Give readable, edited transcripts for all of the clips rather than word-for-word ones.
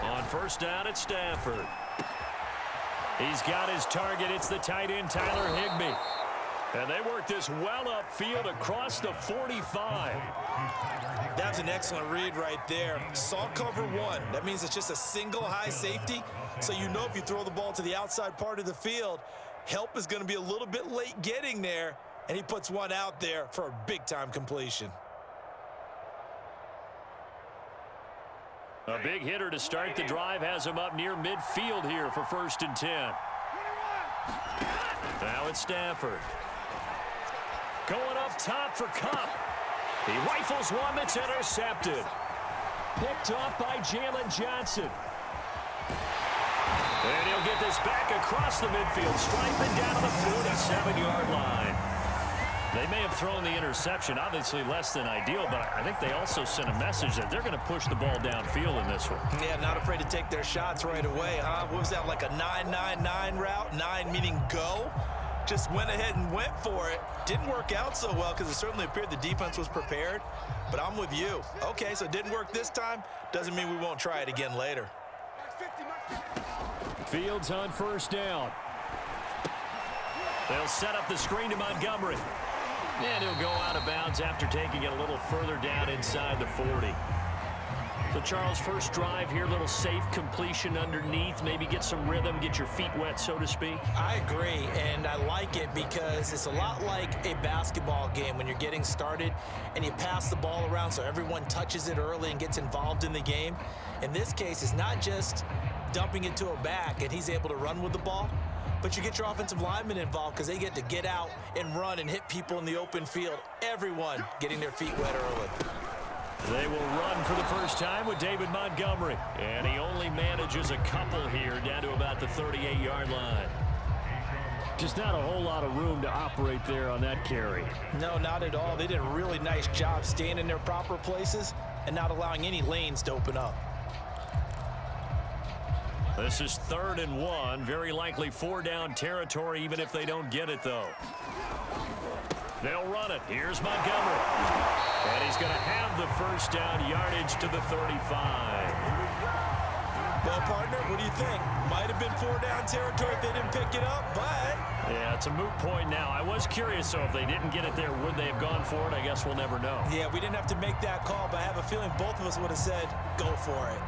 On first down, it's Stafford. He's got his target. It's the tight end, Tyler Higbee. And they work this well upfield across the 45. That's an excellent read right there. Saw cover one. That means it's just a single high safety. So you know if you throw the ball to the outside part of the field, help is going to be a little bit late getting there. And he puts one out there for a big-time completion. A big hitter to start the drive has him up near midfield here for 1st and 10. Now it's Stafford. Going up top for Kupp. He rifles one that's intercepted. Picked off by Jalen Johnson. And he'll get this back across the midfield, striping down to the 47-yard line. They may have thrown the interception, obviously less than ideal, but I think they also sent a message that they're going to push the ball downfield in this one. Yeah, not afraid to take their shots right away, huh? What was that, like a 9-9-9 route? 9 meaning go? Just went ahead and went for it. Didn't work out so well because it certainly appeared the defense was prepared. But I'm with you. Okay, so it didn't work this time. Doesn't mean we won't try it again later. Fields on first down. They'll set up the screen to Montgomery. And he'll go out of bounds after taking it a little further down inside the 40. So, Charles, first drive here, little safe completion underneath. Maybe get some rhythm, get your feet wet, so to speak. I agree, and I like it because it's a lot like a basketball game when you're getting started and you pass the ball around so everyone touches it early and gets involved in the game. In this case, it's not just dumping it to a back and he's able to run with the ball, but you get your offensive linemen involved because they get to get out and run and hit people in the open field. Everyone getting their feet wet early. They will run for the first time with David Montgomery. And he only manages a couple here down to about the 38-yard line. Just not a whole lot of room to operate there on that carry. No, not at all. They did a really nice job staying in their proper places and not allowing any lanes to open up. This is 3rd and 1. Very likely 4-down territory even if they don't get it, though. They'll run it. Here's Montgomery. And he's going to have the first down yardage to the 35. Well, partner, what do you think? Might have been 4-down territory if they didn't pick it up, but... Yeah, it's a moot point now. I was curious, so if they didn't get it there, would they have gone for it? I guess we'll never know. Yeah, we didn't have to make that call, but I have a feeling both of us would have said, go for it.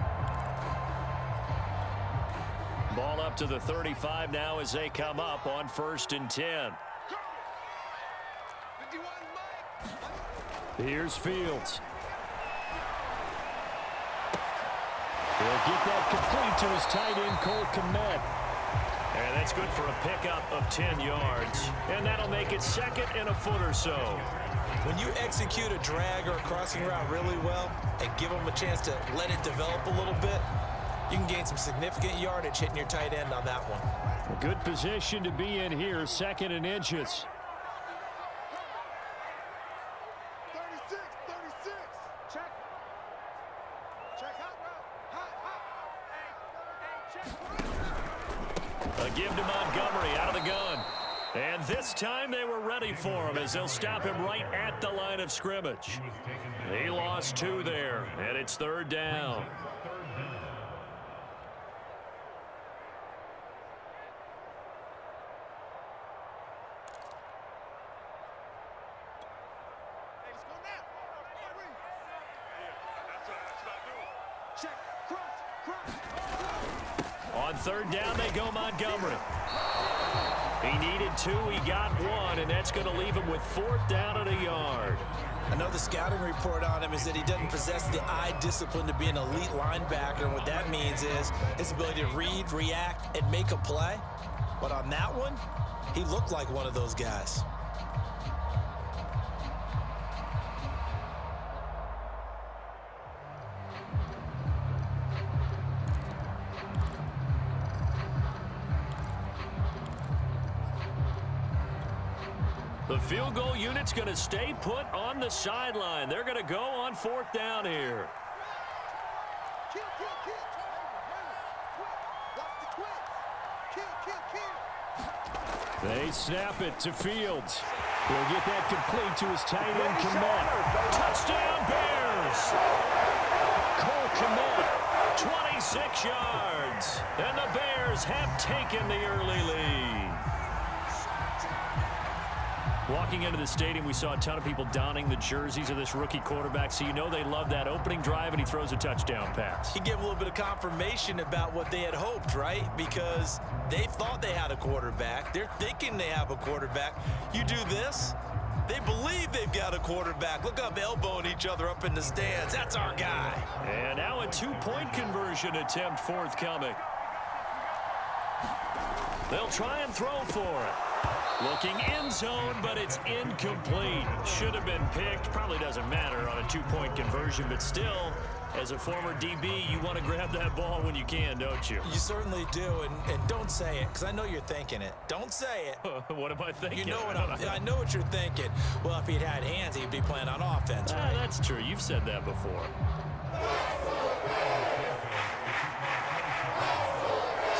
Ball up to the 35 now as they come up on 1st and 10. Here's Fields. He'll get that complete to his tight end, Cole Kmet. And that's good for a pickup of 10 yards. And that'll make it 2nd and a foot or so. When you execute a drag or a crossing route really well and give them a chance to let it develop a little bit, you can gain some significant yardage hitting your tight end on that one. A good position to be in here, 2nd and inches. A give to Montgomery out of the gun. And this time they were ready for him as they'll stop him right at the line of scrimmage. He lost 2 there, and it's 3rd down. On 3rd down, they go Montgomery. He needed 2, he got 1, and that's going to leave him with 4th down and a yard. I know the scouting report on him is that he doesn't possess the eye discipline to be an elite linebacker. And what that means is his ability to read, react, and make a play. But on that one, he looked like one of those guys. The field goal unit's going to stay put on the sideline. They're going to go on 4th down here. They snap it to Fields. He'll get that complete to his tight end, Kmet. Touchdown, Bears! Cole Kmet, 26 yards. And the Bears have taken the early lead. Walking into the stadium, we saw a ton of people donning the jerseys of this rookie quarterback, so you know they love that opening drive, and he throws a touchdown pass. He gave a little bit of confirmation about what they had hoped, right? Because they thought they had a quarterback. They're thinking they have a quarterback. You do this, they believe they've got a quarterback. Look up, elbowing each other up in the stands. That's our guy. And now a two-point conversion attempt forthcoming. They'll try and throw for it. Looking end zone, but it's incomplete. Should have been picked. Probably doesn't matter on a two-point conversion, but still, as a former DB, you want to grab that ball when you can, don't you? You certainly do, and don't say it, because I know you're thinking it. Don't say it. What am I thinking? You know what I know what you're thinking. Well, if he'd had hands, he'd be playing on offense, right? That's true. You've said that before.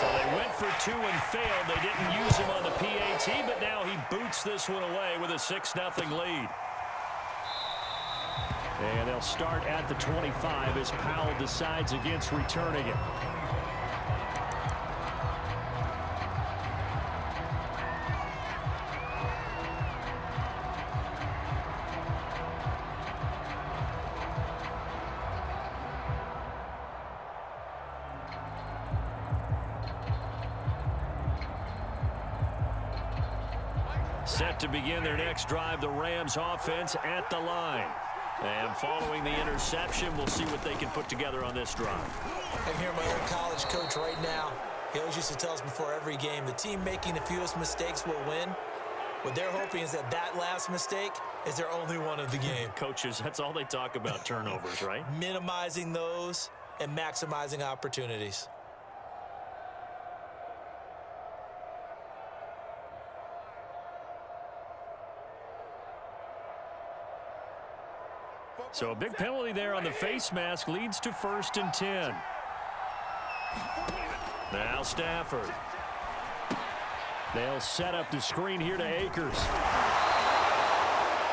So they went for two and failed. They didn't use him on the PAT, but now he boots this one away with a 6-0 lead. And they'll start at the 25 as Powell decides against returning it. Set to begin their next drive, the Rams offense at the line. And following the interception, we'll see what they can put together on this drive. I can hear my old college coach right now. He always used to tell us before every game, the team making the fewest mistakes will win. What they're hoping is that that last mistake is their only one of the game. Coaches, that's all they talk about, turnovers, right? Minimizing those and maximizing opportunities. So a big penalty there on the face mask leads to 1st and 10. Now Stafford. They'll set up the screen here to Akers.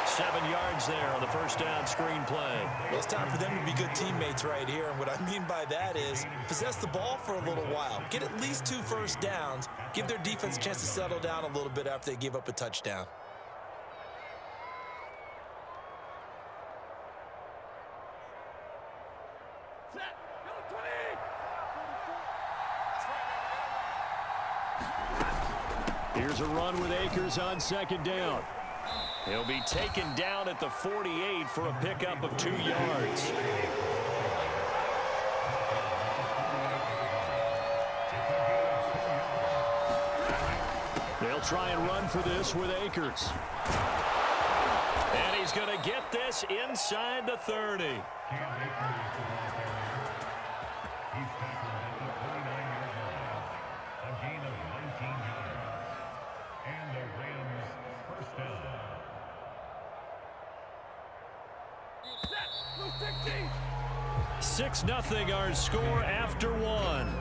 7 yards there on the first down screen play. Well, it's time for them to be good teammates right here. And what I mean by that is possess the ball for a little while. Get at least 2 first downs. Give their defense a chance to settle down a little bit after they give up a touchdown. Here's a run with Akers on 2nd down. He'll be taken down at the 48 for a pickup of 2 yards. They'll try and run for this with Akers. And he's going to get this inside the 30. And the Rams first down. 6-0 our score after 1.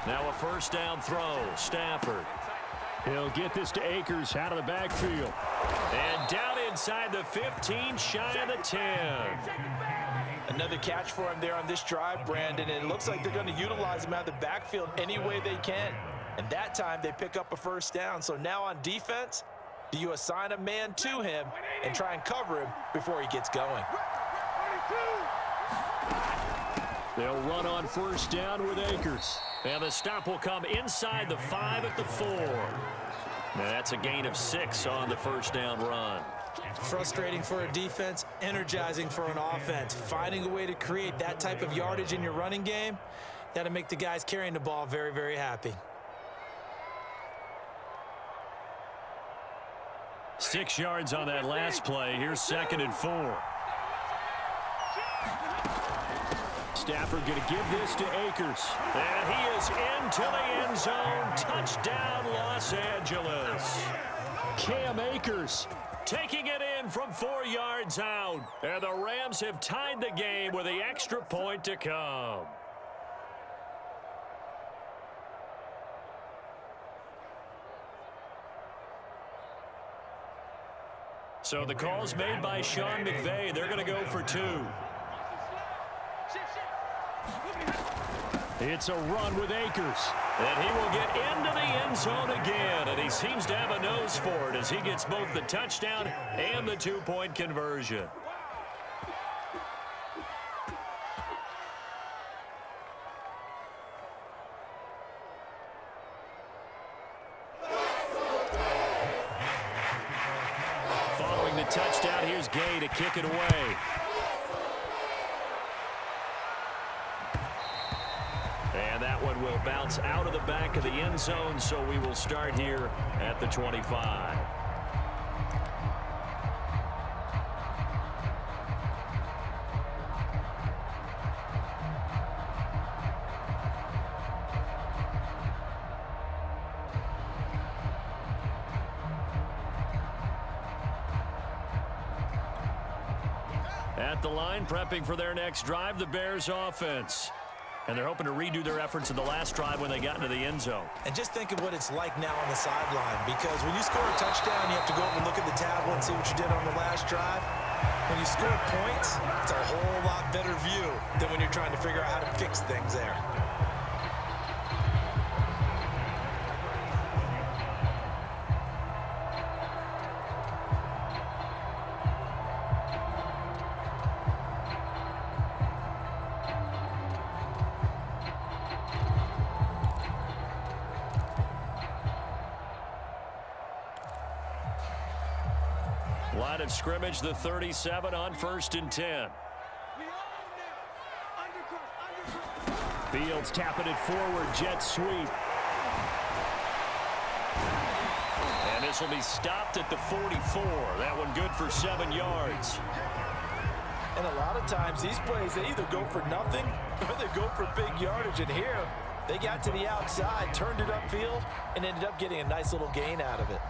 Now a first down throw. Stafford. He'll get this to Akers out of the backfield. And down inside the 15, shy of the 10. Another catch for him there on this drive, Brandon. And it looks like they're going to utilize him out of the backfield any way they can. And that time they pick up a first down. So now on defense, do you assign a man to him and try and cover him before he gets going? They'll run on first down with Akers. And the stop will come inside the 5 at the 4. Now that's a gain of 6 on the first down run. Frustrating for a defense, energizing for an offense. Finding a way to create that type of yardage in your running game, that'll make the guys carrying the ball very, very happy. 6 yards on that last play. Here's 2nd and 4. Stafford going to give this to Akers. And he is into the end zone. Touchdown, Los Angeles. Cam Akers taking it in from 4 yards out. And the Rams have tied the game with the extra point to come. So the call's made by Sean McVay. They're going to go for 2. It's a run with Akers. And he will get into the end zone again. And he seems to have a nose for it as he gets both the touchdown and the 2-point conversion. Following the touchdown, here's Gay to kick it away. And that one will bounce out of the back of the end zone, so we will start here at the 25. At the line, prepping for their next drive, the Bears offense. And they're hoping to redo their efforts in the last drive when they got into the end zone. And just think of what it's like now on the sideline, because when you score a touchdown, you have to go over and look at the tablet and see what you did on the last drive. When you score points, it's a whole lot better view than when you're trying to figure out how to fix things there. Line of scrimmage, the 37 on 1st and 10. Fields tapping it forward, jet sweep. And this will be stopped at the 44. That one good for 7 yards. And a lot of times these plays, they either go for nothing or they go for big yardage. And here, they got to the outside, turned it upfield, and ended up getting a nice little gain out of it.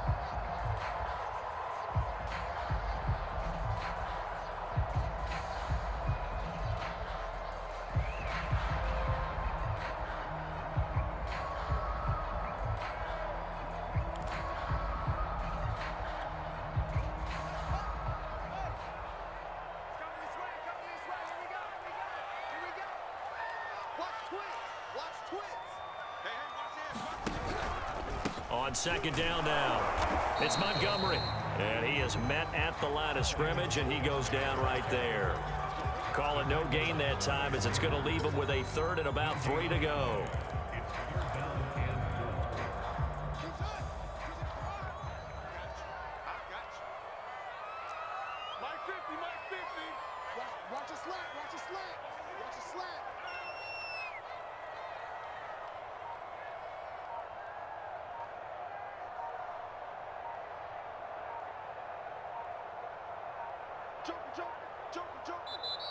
On 2nd down now, it's Montgomery. And he is met at the line of scrimmage, and he goes down right there. Call it no gain that time, as it's going to leave him with a 3rd and about 3 to go.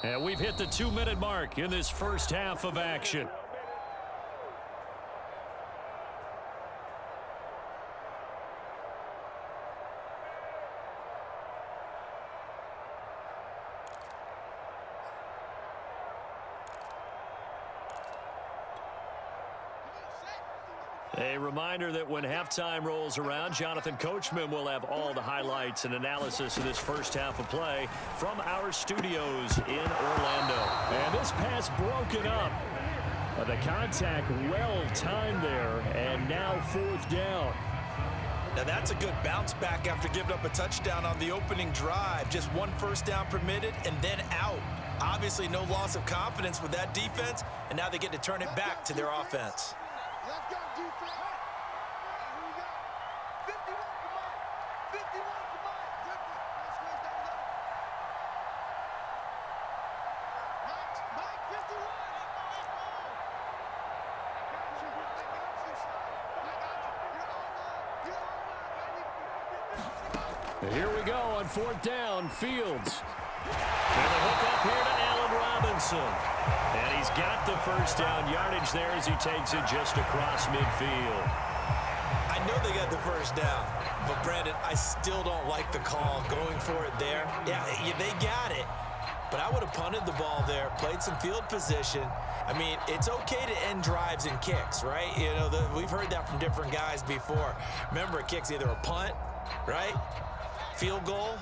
And we've hit the 2-minute mark in this first half of action. A reminder that when halftime rolls around, Jonathan Coachman will have all the highlights and analysis of this first half of play from our studios in Orlando. And this pass broken up. The contact well timed there, and now 4th down. Now that's a good bounce back after giving up a touchdown on the opening drive. Just 1 first down permitted and then out. Obviously no loss of confidence with that defense, and now they get to turn it back to their offense. Let's go, defense. Here we go. 51 for Mike. 51 for Mike. Let's squeeze down low. Mike, 51. I got you. I got you. You're all up. You're all up, baby. Here we go on 4th down. Fields. And the hook up here to Allen Robinson. And he's got the first down yardage there as he takes it just across midfield. I know they got the first down, but Brandon, I still don't like the call going for it there. Yeah, they got it, but I would have punted the ball there, played some field position. I mean, it's okay to end drives and kicks, right? You know, we've heard that from different guys before. Remember, a kick's either a punt, right, field goal,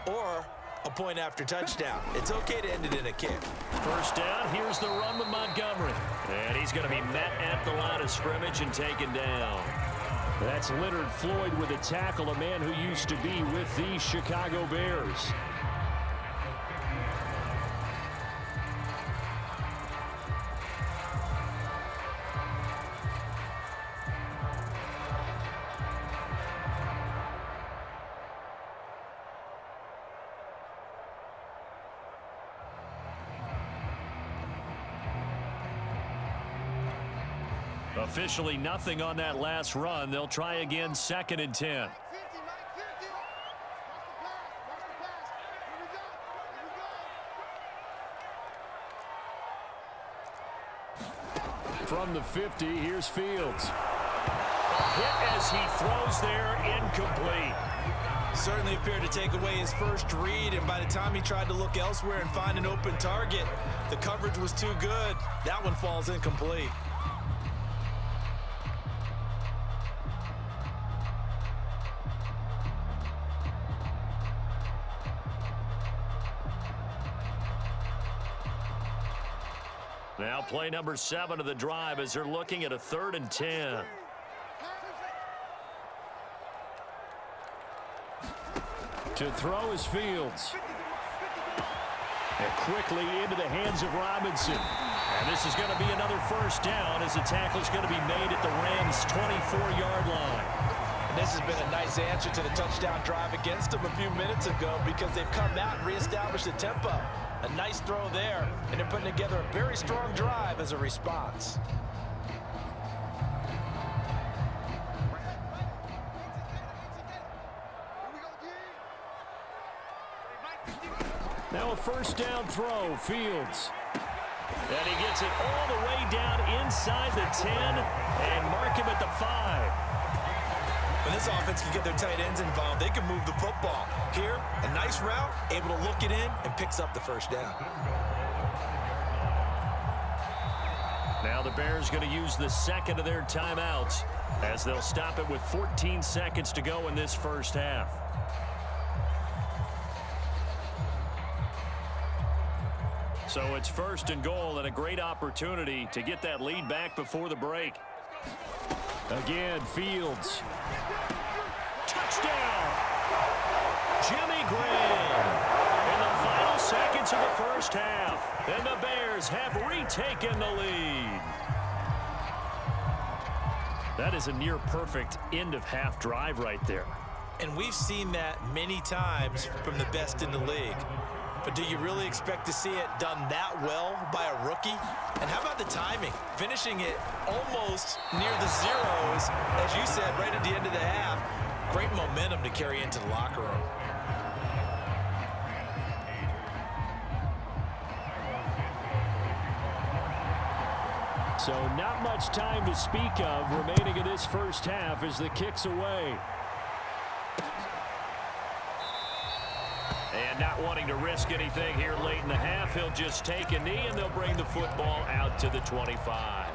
or a point after touchdown. It's okay to end it in a kick. First down, here's the run with Montgomery. And he's going to be met at the line of scrimmage and taken down. That's Leonard Floyd with a tackle, a man who used to be with the Chicago Bears. Officially nothing on that last run. They'll try again, 2nd and 10. From the 50, here's Fields. A hit as he throws there, incomplete. Certainly appeared to take away his first read, and by the time he tried to look elsewhere and find an open target, the coverage was too good. That one falls incomplete. Now play number 7 of the drive as they're looking at a 3rd and 10. To throw is Fields. And quickly into the hands of Robinson. And this is going to be another first down as the tackle is going to be made at the Rams' 24-yard line. And this has been a nice answer to the touchdown drive against them a few minutes ago because they've come out and reestablished the tempo. A nice throw there, and they're putting together a very strong drive as a response. Now a first down throw, Fields. And he gets it all the way down inside the 10 and mark him at the 5. When this offense can get their tight ends involved, they can move the football. Here, a nice route, able to look it in, and picks up the first down. Now the Bears going to use the second of their timeouts as they'll stop it with 14 seconds to go in this first half. So it's 1st and goal and a great opportunity to get that lead back before the break. Again, Fields. Touchdown! Jimmy Graham in the final seconds of the first half. And the Bears have retaken the lead. That is a near-perfect end-of-half drive right there. And we've seen that many times from the best in the league. But do you really expect to see it done that well by a rookie? And how about the timing? Finishing it almost near the zeros, as you said, right at the end of the half. Great momentum to carry into the locker room. So not much time to speak of remaining in this first half as the kick's away. And not wanting to risk anything here late in the half, he'll just take a knee and they'll bring the football out to the 25.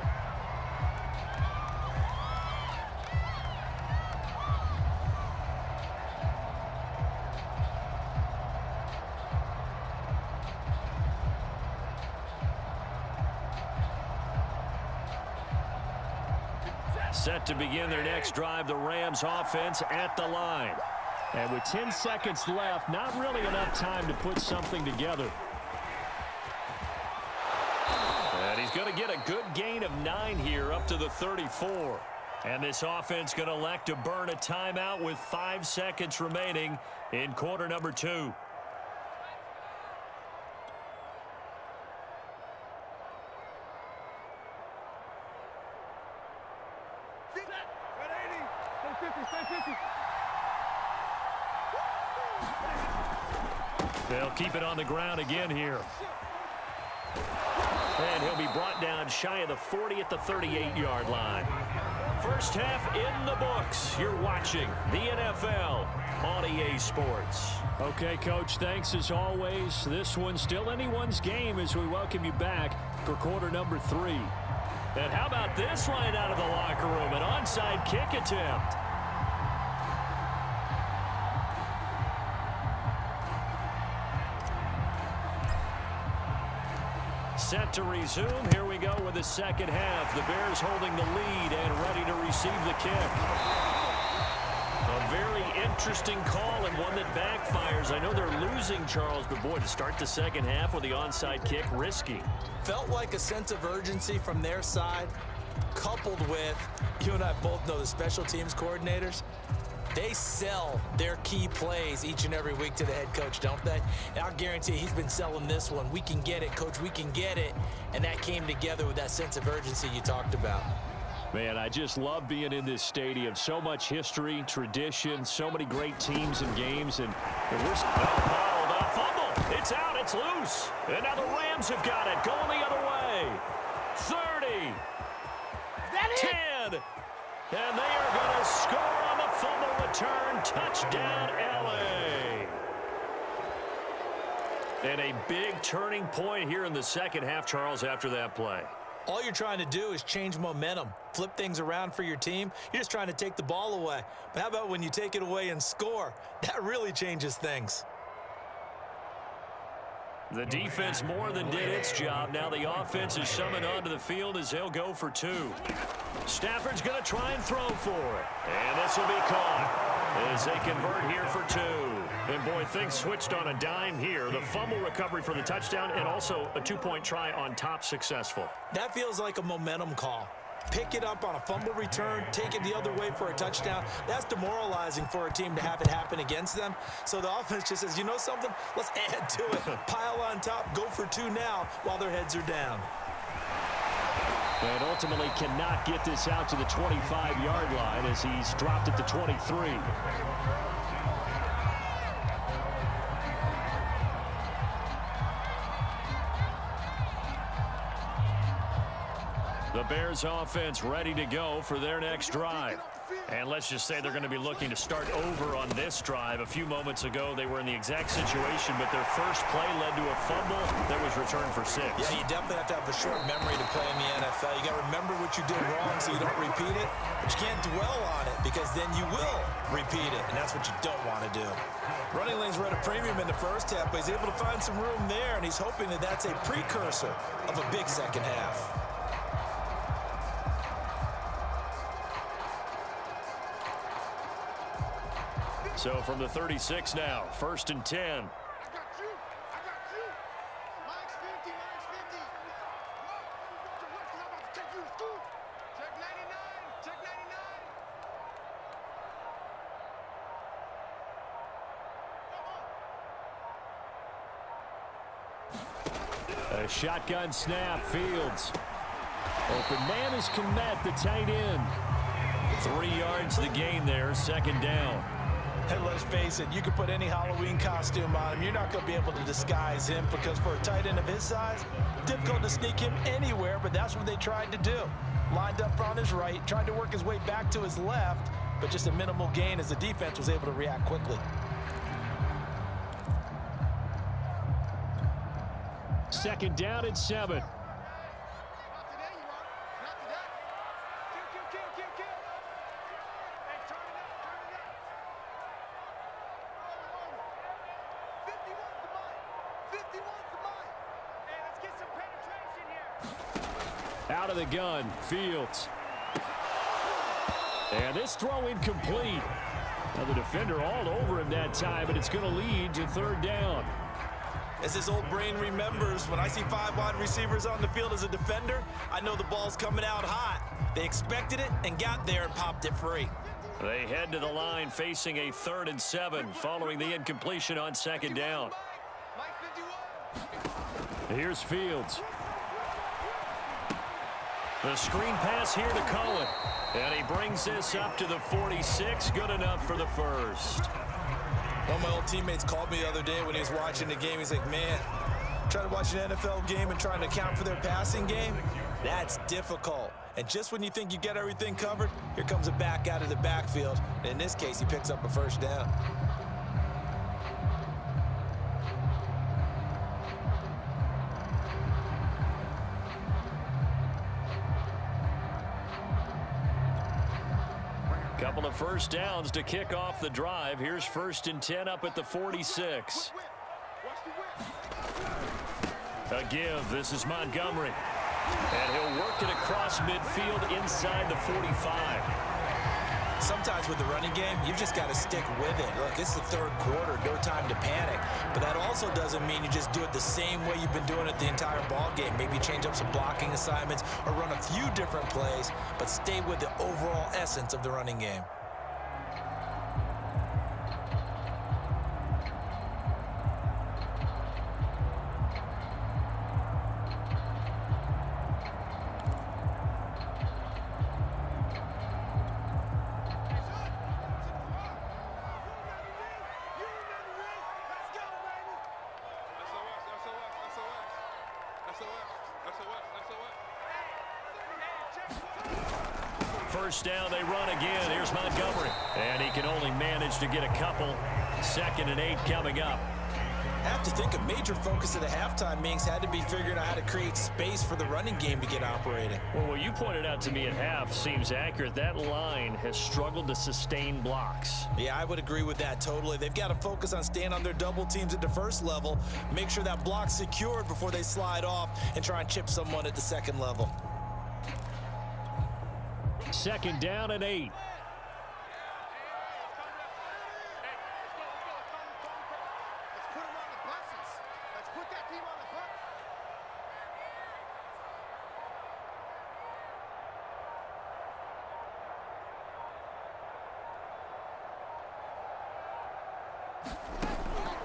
Set to begin their next drive, the Rams offense at the line. And with 10 seconds left, not really enough time to put something together. And he's going to get a good gain of 9 here up to the 34. And this offense going to elect to burn a timeout with 5 seconds remaining in quarter number 2. They'll keep it on the ground again here. And he'll be brought down shy of the 40 at the 38-yard line. First half in the books. You're watching the NFL on EA Sports. Okay, Coach, thanks as always. This one's still anyone's game as we welcome you back for quarter number 3. And how about this line out of the locker room? An onside kick attempt. Set to resume. Here we go with the second half. The Bears holding the lead and ready to receive the kick. A very interesting call and one that backfires. I know they're losing, Charles, but boy, to start the second half with the onside kick, risky. Felt like a sense of urgency from their side, coupled with, you and I both know the special teams coordinators, they sell their key plays each and every week to the head coach, don't they? And I'll guarantee he's been selling this one. We can get it, Coach, we can get it. And that came together with that sense of urgency you talked about. Man, I just love being in this stadium. So much history, tradition, so many great teams and games. And we're balled up, fumble. It's out, it's loose. And now the Rams have got it, going the other way. 30. 10. And they are going to score on the fumble return. Touchdown, L.A. And a big turning point here in the second half, Charles, after that play. All you're trying to do is change momentum, flip things around for your team. You're just trying to take the ball away. But how about when you take it away and score? That really changes things. The defense more than did its job. Now the offense is summoned onto the field as they'll go for 2. Stafford's going to try and throw for it. And this will be caught as they convert here for 2. And, boy, things switched on a dime here. The fumble recovery for the touchdown and also a 2-point try on top successful. That feels like a momentum call. Pick it up on a fumble return, take it the other way for a touchdown. That's demoralizing for a team to have it happen against them. So the offense just says, you know something? Let's add to it. Pile on top, go for 2 now while their heads are down. And ultimately cannot get this out to the 25-yard line as he's dropped at the 23. The Bears offense ready to go for their next drive. And let's just say they're going to be looking to start over on this drive. A few moments ago, they were in the exact situation, but their first play led to a fumble that was returned for 6. Yeah, you definitely have to have a short memory to play in the NFL. You got to remember what you did wrong so you don't repeat it, but you can't dwell on it because then you will repeat it, and that's what you don't want to do. Running lanes were at a premium in the first half, but he's able to find some room there, and he's hoping that that's a precursor of a big second half. So from the 36 now, 1st and 10. I got you. I got you. Max 50, Max 50. Whoa, I'm about to take you to school. Check 99. Check 99. A shotgun snap, Fields. Open man is Komet, the tight end. 3 yards the gain there, 2nd down. And let's face it, you can put any Halloween costume on him. You're not going to be able to disguise him because for a tight end of his size, difficult to sneak him anywhere, but that's what they tried to do. Lined up on his right, tried to work his way back to his left, but just a minimal gain as the defense was able to react quickly. Second down and 7. Not today, you are. Not today. Kill. Hey, turn it up. 51's the mine. 51's the mine. Hey, let's get some penetration here. Out of the gun, Fields. And this throw incomplete. Now the defender all over him that time, and it's going to lead to 3rd down. As his old brain remembers, when I see 5 wide receivers on the field as a defender, I know the ball's coming out hot. They expected it and got there and popped it free. They head to the line facing a 3rd and 7 following the incompletion on 2nd down. Here's Fields. The screen pass here to Cohen. And he brings this up to the 46. Good enough for the 1st. One of my old teammates called me the other day when he was watching the game. He's like, man, trying to watch an NFL game and trying to account for their passing game, that's difficult. And just when you think you get everything covered, here comes a back out of the backfield. And in this case, he picks up a first down. Couple of first downs to kick off the drive. Here's 1st and 10 up at the 46. A give. This is Montgomery. And he'll work it across midfield inside the 45. Sometimes with the running game, you've just got to stick with it. Look, it's the third quarter, no time to panic. But that also doesn't mean you just do it the same way you've been doing it the entire ball game. Maybe change up some blocking assignments or run a few different plays, but stay with the overall essence of the running game. First down, they run again. Here's Montgomery. And he can only manage to get a couple. 2nd and 8 coming up. I have to think a major focus at the halftime meetings had to be figuring out how to create space for the running game to get operating. Well, what you pointed out to me at half seems accurate. That line has struggled to sustain blocks. Yeah, I would agree with that totally. They've got to focus on staying on their double teams at the first level, make sure that block's secured before they slide off and try and chip someone at the second level. 2nd down and 8.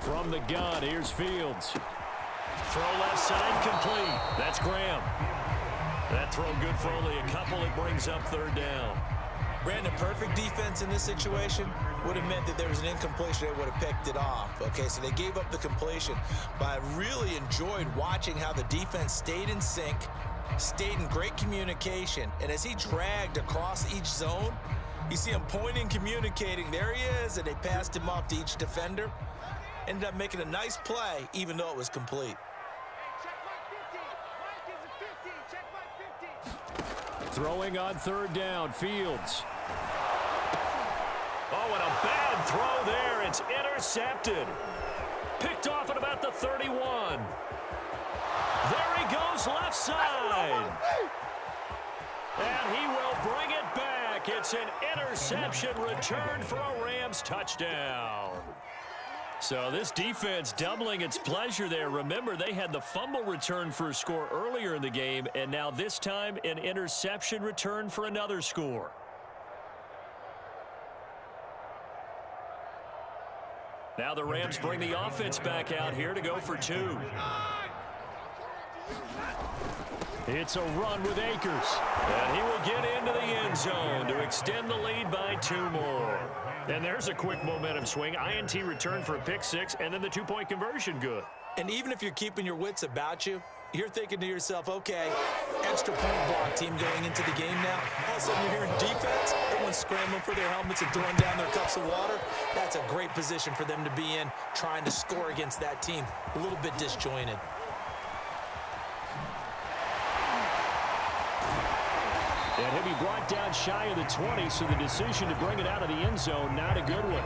From the gun, here's Fields. Throw left side, complete. That's Graham. That throw good for only a couple. It brings up 3rd down. Brandon, perfect defense in this situation would have meant that there was an incompletion. They would have picked it off. Okay, so they gave up the completion. But I really enjoyed watching how the defense stayed in sync, stayed in great communication. And as he dragged across each zone, you see him pointing, communicating. There he is, and they passed him off to each defender. Ended up making a nice play, even though it was complete. Throwing on 3rd down, Fields. Oh, and a bad throw there. It's intercepted. Picked off at about the 31. There he goes, left side. And he will bring it back. It's an interception returned for a Rams touchdown. So this defense doubling its pleasure there. Remember, they had the fumble return for a score earlier in the game, and now this time an interception return for another score. Now the Rams bring the offense back out here to go for 2. It's a run with Akers. And he will get into the end zone to extend the lead by 2 more. And there's a quick momentum swing. INT return for a pick 6, and then the 2-point conversion good. And even if you're keeping your wits about you, you're thinking to yourself, okay, extra point block team going into the game now. All of a sudden you're hearing defense, everyone's scrambling for their helmets and throwing down their cups of water. That's a great position for them to be in, trying to score against that team. A little bit disjointed. And he'll be brought down shy of the 20, so the decision to bring it out of the end zone, not a good one.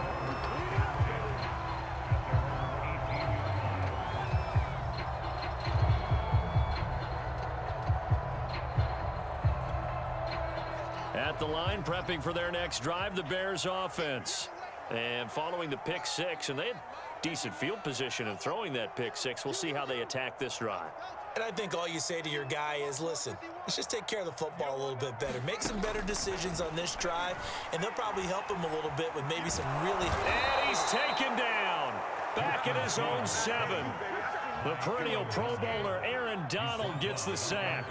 At the line, prepping for their next drive, the Bears offense. And following the pick 6, and they had decent field position in throwing that pick 6. We'll see how they attack this drive. And I think all you say to your guy is, listen, let's just take care of the football a little bit better. Make some better decisions on this drive, and they'll probably help him a little bit with maybe some really... And he's taken down. Back at his own 7. The perennial Pro Bowler Aaron Donald gets the sack.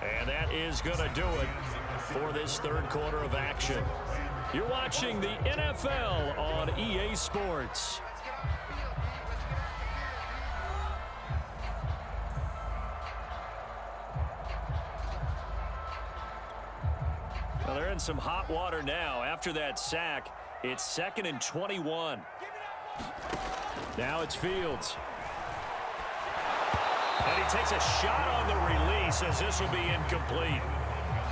And that is going to do it for this third quarter of action. You're watching the NFL on EA Sports. Well, they're in some hot water now. After that sack, it's 2nd and 21. Now it's Fields. And he takes a shot on the release as this will be incomplete.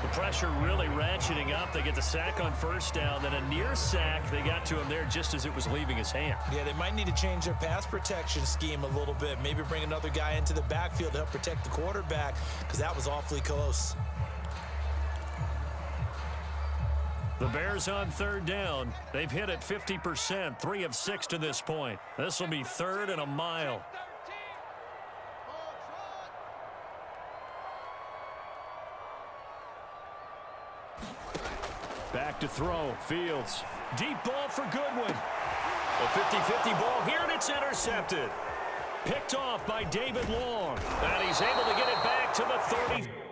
The pressure really ratcheting up. They get the sack on first down, then a near sack. They got to him there just as it was leaving his hand. Yeah, they might need to change their pass protection scheme a little bit. Maybe bring another guy into the backfield to help protect the quarterback, because that was awfully close. The Bears on third down. They've hit it 50%, 3 of 6 to this point. This will be 3rd and a mile. Back to throw. Fields. Deep ball for Goodwin. A 50-50 ball here, and it's intercepted. Picked off by David Long. And he's able to get it back to the 30.